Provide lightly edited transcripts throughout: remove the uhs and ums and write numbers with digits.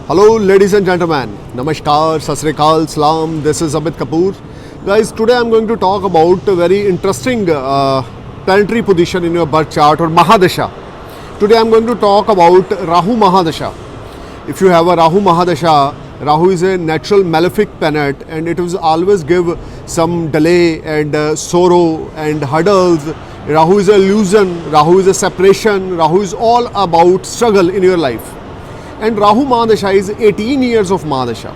Hello, ladies and gentlemen. Namaskar, Sat Sri Akal, Salam. This is Amit Kapoor. Guys, today I'm going to talk about a very interesting planetary position in your birth chart or Mahadasha. Today I'm going to talk about Rahu Mahadasha. If you have a Rahu Mahadasha, Rahu is a natural malefic planet and it will always give some delay and sorrow and hurdles. Rahu is an illusion, Rahu is a separation, Rahu is all about struggle in your life. And Rahu Mahadasha is 18 years of Mahadasha.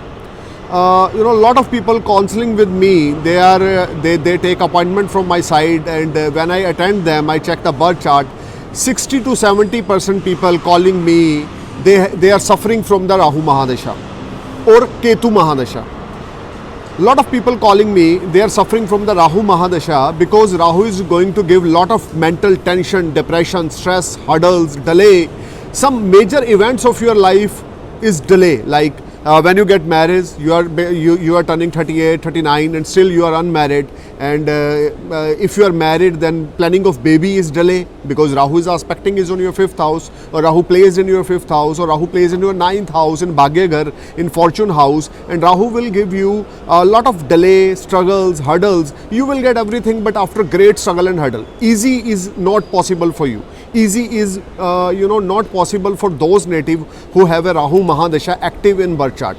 A lot of people counseling with me, they take appointment from my side, and when I attend them, I check the birth chart. 60 to 70% people calling me, they are suffering from the Rahu Mahadasha or Ketu Mahadasha. A lot of people calling me, they are suffering from the Rahu Mahadasha because Rahu is going to give lot of mental tension, depression, stress, hurdles, delay. Some major events of your life is delay, like when you get married, you are turning 38, 39 and still you are unmarried, and if you are married, then planning of baby is delay because Rahu is aspecting is on your 5th house, or Rahu plays in your 5th house, or Rahu plays in your 9th house in Bhagyagar, in fortune house, and Rahu will give you a lot of delay, struggles, hurdles. You will get everything, but after great struggle and hurdle. Easy is not possible for you. Easy is not possible for those native who have a Rahu Mahadasha active in birth chart.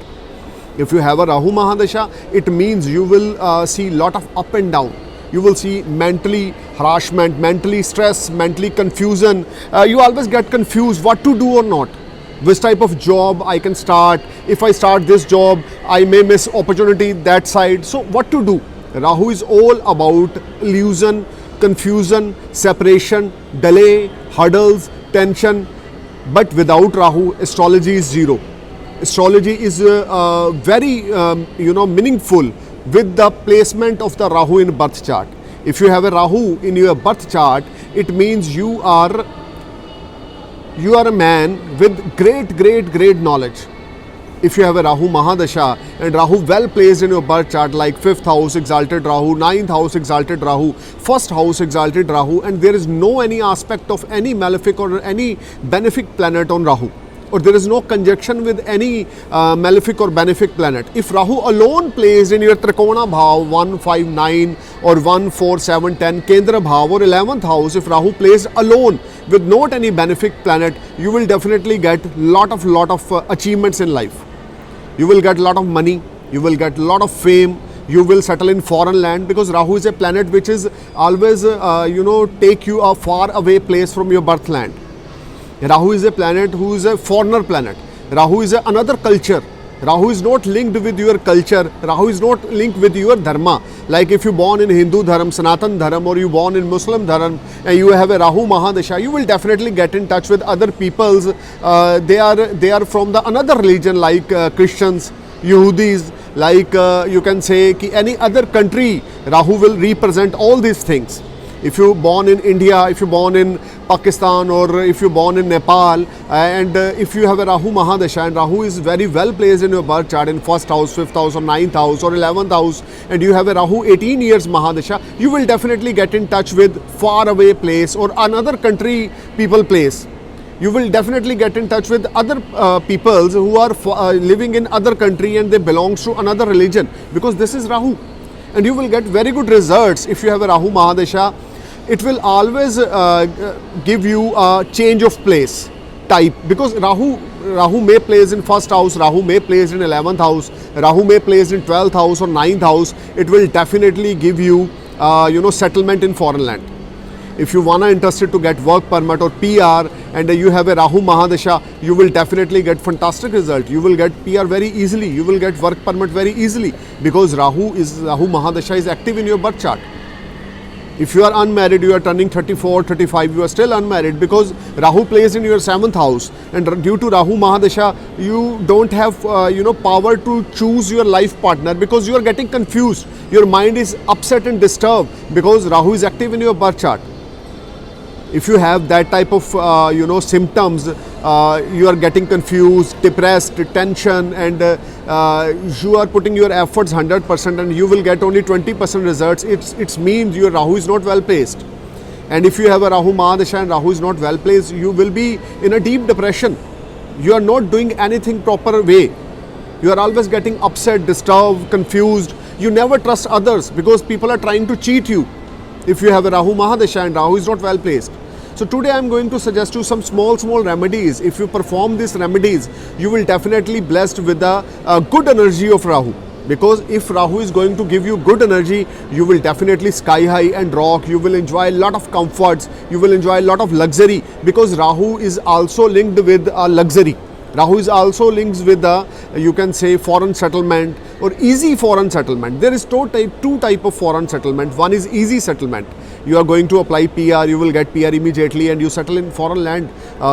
If you have a Rahu Mahadasha, it means you will see lot of up and down. You will see mentally harassment, mentally stress, mentally confusion. You always get confused what to do or not. Which type of job I can start. If I start this job, I may miss opportunity that side. So what to do? Rahu is all about illusion, confusion, separation, delay, hurdles, tension. But without Rahu, astrology is zero. Astrology is very meaningful with the placement of the Rahu in birth chart. If you have a Rahu in your birth chart, it means you are a man with great knowledge. If you have a Rahu Mahadasha and Rahu well placed in your birth chart, like 5th house exalted Rahu, 9th house exalted Rahu, 1st house exalted Rahu, and there is no any aspect of any malefic or any benefic planet on Rahu, or there is no conjunction with any malefic or benefic planet. If Rahu alone placed in your Trikona Bhav 1, 5, 9 or 1, 4, 7, 10, Kendra Bhav or 11th house, if Rahu placed alone with not any benefic planet, you will definitely get lot of achievements in life. You will get a lot of money, you will get a lot of fame, you will settle in foreign land, because Rahu is a planet which is always take you a far away place from your birth land. Rahu is a planet who is a foreigner planet. Rahu is another culture. Rahu is not linked with your culture. Rahu is not linked with your dharma. Like if you born in Hindu dharma, Sanatan dharma, or you born in Muslim dharma, and you have a Rahu Mahadasha, you will definitely get in touch with other peoples. They are from the another religion, like Christians, Yehudis, like you can say any other country. Rahu will represent all these things. If you born in India, if you born in Pakistan, or if you born in Nepal, and if you have a Rahu Mahadasha and Rahu is very well placed in your birth chart in 1st house, 5th house or 9th house or 11th house, and you have a Rahu 18 years Mahadasha, you will definitely get in touch with far away place or another country people place. You will definitely get in touch with other peoples who are living in other country and they belong to another religion, because this is Rahu. And you will get very good results if you have a Rahu Mahadasha. It will always give you a change of place type, because Rahu may place in 1st house, Rahu may place in 11th house, Rahu may place in 12th house or 9th house. It will definitely give you settlement in foreign land. If you wanna interested to get work permit or PR and you have a Rahu Mahadasha, you will definitely get fantastic result. You will get PR very easily. You will get work permit very easily, because Rahu Mahadasha is active in your birth chart. If you are unmarried, you are turning 34, 35, you are still unmarried, because Rahu plays in your 7th house, and due to Rahu Mahadasha, you don't have power to choose your life partner, because you are getting confused. Your mind is upset and disturbed because Rahu is active in your birth chart. If you have that type of symptoms, you are getting confused, depressed, tension, and you are putting your efforts 100% and you will get only 20% results. It means your Rahu is not well placed. And if you have a Rahu Mahadasha and Rahu is not well placed, you will be in a deep depression. You are not doing anything proper way. You are always getting upset, disturbed, confused. You never trust others because people are trying to cheat you if you have a Rahu Mahadasha and Rahu is not well placed. So today I am going to suggest you some small remedies. If you perform these remedies, you will definitely blessed with the good energy of Rahu. Because if Rahu is going to give you good energy, you will definitely sky high and rock. You will enjoy a lot of comforts. You will enjoy a lot of luxury because Rahu is also linked with luxury. Rahu is also linked with the, you can say, foreign settlement or easy foreign settlement. There is two type of foreign settlement. One is easy settlement. You are going to apply PR, you will get PR immediately and you settle in foreign land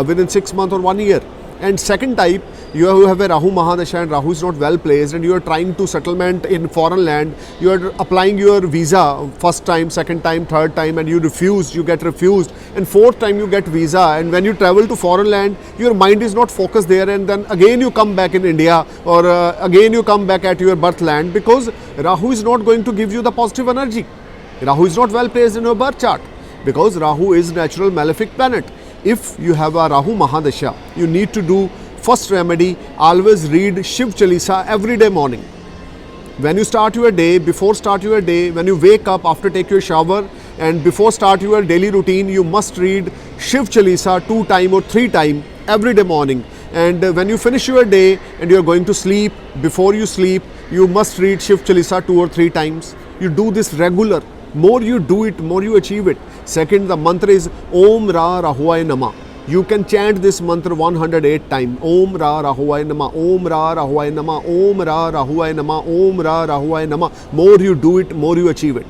within 6 months or 1 year. And second type, you have a Rahu Mahadasha and Rahu is not well placed and you are trying to settlement in foreign land. You are applying your visa first time, second time, third time and you refuse, you get refused, and fourth time you get visa, and when you travel to foreign land, your mind is not focused there, and then again you come back in India or again you come back at your birth land because Rahu is not going to give you the positive energy. Rahu is not well placed in your birth chart because Rahu is natural malefic planet. If you have a Rahu Mahadasha, you need to do first remedy, always read Shiv Chalisa every day morning. When you start your day, before start your day, when you wake up after take your shower and before start your daily routine, you must read Shiv Chalisa 2 times or 3 times every day morning. And when you finish your day and you are going to sleep, before you sleep, you must read Shiv Chalisa 2 or 3 times. You do this regular. More you do it, more you achieve it. Second, the mantra is Om Ra Rahuaya Nama. You can chant this mantra 108 times. Om Ra Rahuaya Nama, Om Ra Rahuaya Nama, Om Ra Rahuaya Nama, Om Ra Rahuaya Nama. More you do it, more you achieve it.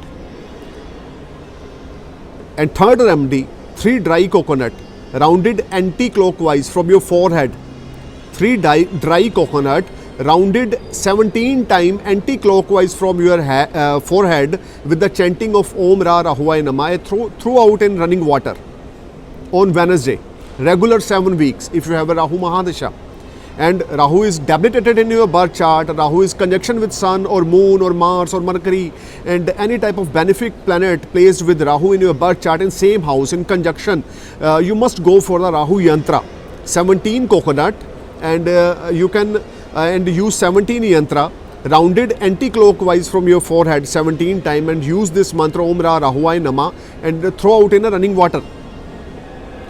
And third remedy, 3 dry coconut rounded anti-clockwise from your forehead. 3 dry coconut rounded 17 times anti-clockwise from your forehead with the chanting of Om Ra Rahuaya Nama throughout in running water on Wednesday. Regular 7 weeks if you have a Rahu Mahadasha. And Rahu is debilitated in your birth chart, Rahu is conjunction with Sun or Moon or Mars or Mercury, and any type of benefic planet placed with Rahu in your birth chart in same house in conjunction, you must go for the Rahu Yantra. 17 coconut and you can and use 17 yantra rounded anti-clockwise from your forehead 17 times and use this mantra Om Ra Rahuaya Nama and throw out in a running water.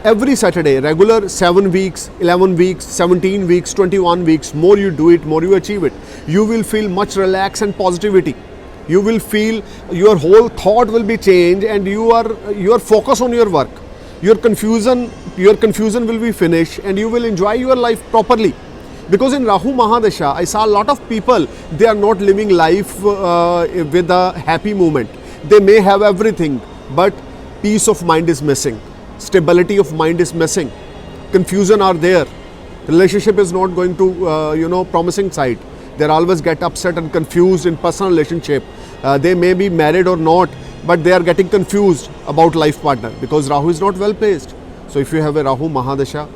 Every Saturday, regular 7 weeks, 11 weeks, 17 weeks, 21 weeks, more you do it, more you achieve it. You will feel much relax and positivity. You will feel your whole thought will be changed and you are focused on your work. Your confusion will be finished and you will enjoy your life properly. Because in Rahu Mahadasha, I saw a lot of people, they are not living life with a happy moment. They may have everything, but peace of mind is missing. Stability of mind is missing. Confusion are there. Relationship is not going to, promising side. They always get upset and confused in personal relationship. They may be married or not, but they are getting confused about life partner because Rahu is not well placed. So if you have a Rahu Mahadasha,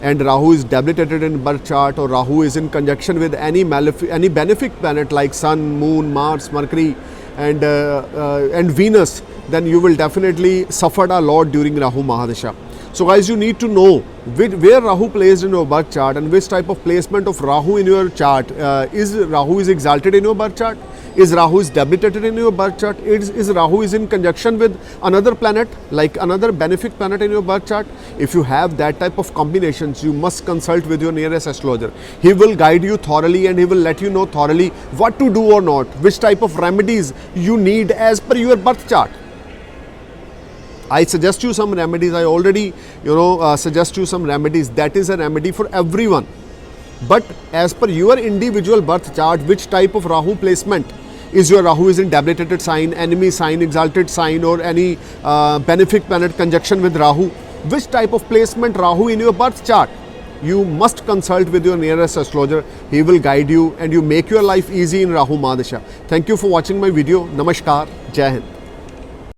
and Rahu is debilitated in birth chart or Rahu is in conjunction with any benefic planet like Sun, Moon, Mars, Mercury and Venus, then you will definitely suffer a lot during Rahu Mahadasha. So guys, you need to know where Rahu placed in your birth chart and which type of placement of Rahu in your chart. Is Rahu is exalted in your birth chart? Is Rahu is debilitated in your birth chart? Is Rahu is in conjunction with another planet, like another benefic planet in your birth chart? If you have that type of combinations, you must consult with your nearest astrologer. He will guide you thoroughly and he will let you know thoroughly what to do or not, which type of remedies you need as per your birth chart. I suggest you some remedies. I already, suggest you some remedies. That is a remedy for everyone. But as per your individual birth chart, which type of Rahu placement is your Rahu is in debilitated sign, enemy sign, exalted sign, or any benefic planet conjunction with Rahu, which type of placement Rahu in your birth chart, you must consult with your nearest astrologer. He will guide you and you make your life easy in Rahu Mahadasha. Thank you for watching my video. Namaskar. Jai Hind.